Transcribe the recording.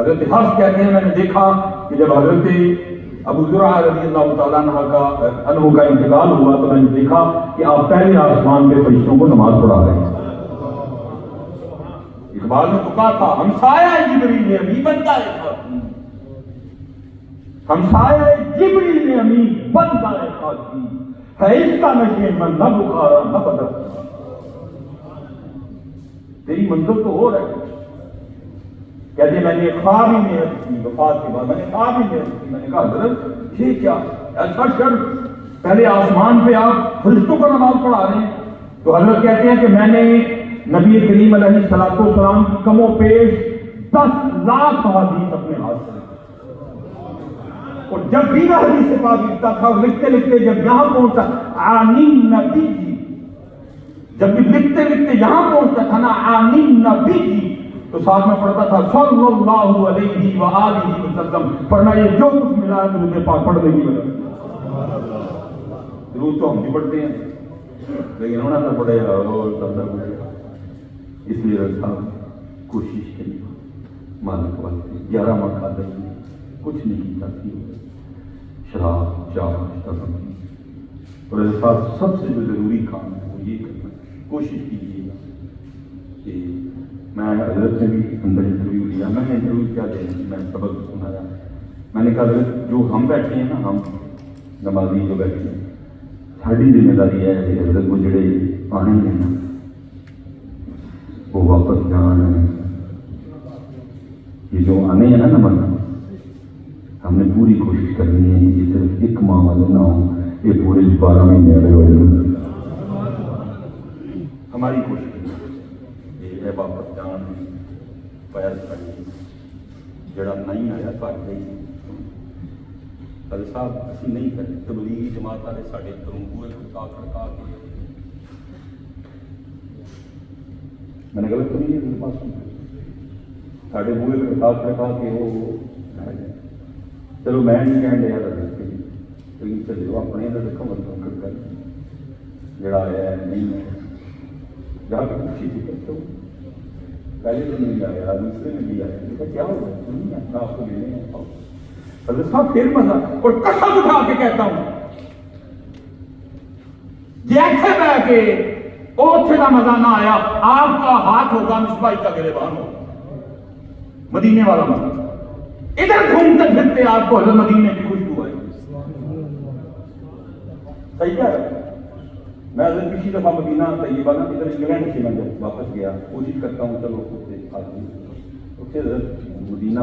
حضرت حفص کہتے ہیں میں نے دیکھا کہ جب حضرت ابو زرعہ رضی اللہ تعالیٰ عنہ کا انتقال ہوا تو میں نے دیکھا کہ آپ پہلے آسمان کے فرشتوں کو نماز پڑھا رہے ہیں. اقبال نے تو کہا تھا ہمسایہ جبریل امی بندہ خاکی، ہمسایہ جبریل امی بندہ خاکی ہے اس کا نشے من نہ بخارا نہ بدر. تیری منزل تو ہو رہا ہے. کہتے میں نے خواب ہی میں کی وفات کے بعد میں نے خواب ہی میں نے کہا حضرت یہ کیا ایسا شر پہلے آسمان پہ آپ فرشتوں کو نماز پڑھا رہے ہیں. تو حضرت کہتے ہیں کہ میں نے نبی کریم علیہ الصلوۃ والسلام کی کم و پیش 10 لاکھ حدیث اپنے ہاتھ سے، اور جب بھی وہ حدیث سے پاک لکھتا تھا اور لکھتے لکھتے جب یہاں پہنچتا آمین نبی جی، جب بھی لکھتے لکھتے یہاں پہنچتا تھا نا آمین نبی جی، تو ساتھ میں پڑھتا تھا صلی اللہ علیہ وآلہ وسلم. پڑھنا یہ جو کچھ ملا ہے درود پاک پڑھنے کی وجہ سے. درود تو ہم بھی پڑھتے ہیں لیکن انہوں نے پڑھے اور تب اس لیے رکھا کوشش کی مالک والے 11 ماہ کھا دیں کچھ نہیں چاہتی شراب چاہ اور ایسے ساتھ سب سے جو ضروری کام ہے وہ یہ کرنا. کوشش کیجیے گا کہ میں حضرت سے بھی اندر انٹرویو لیا. میں نے انٹرویو کیا دینا میں سبق سنایا. میں نے کہا حضرت جو ہم بیٹھے ہیں نا ہم نمازی جو بیٹھے ہیں ساری ذمہ داری ہے کہ حضرت وہ جڑے آنے ہیں نا وہ واپس جان یہ جو آنے ہیں نا نماز ہم نے پوری کوشش کرنی ہے یہ صرف ایک ماہ والے نہ ہوں یہ پورے 12 مہینے والے ہوئے. ہماری کوشش یہ ہے واپس جان پیر کھڑی جڑا نہیں آیا کٹ گئی. حضرت صاحب اسی نہیں کرتے تبلیغی جماعت والے ساڈے اندروں بوئے کھڑکا کے میں نے غلط نہیں ہے میرے پاس ساڈے بوئے کھڑکا کے وہ چلو میں نہیں کہہ دیا لیکن چلو اپنے کا دیکھو مطلب کر جڑا آیا ہے نہیں ہے جا کے خوشی تھی کرتے ہو پہلے تو نہیں آیا دوسرے میں بھی آیا کیا ہو گیا آپ کو لینے حضرت صاحب پھر مزہ اور قسم اٹھا کے کہتا ہوں جیسے بہ کے اوتھے کا مزہ نہ آیا آپ کا ہاتھ ہوگا مصباح کا گریبان ہوگا مدینے والا مزہ. ادھر گھومتے پھرتے آپ کو حضرت مدینے کی خوشبو آئی. صحیح ہے. میں حضرت پچھلی دفعہ مدینہ طیبہ نا ادھر انگلینڈ سے میں جب واپس گیا کوشش کرتا ہوں چلو اس سے حضرت مدینہ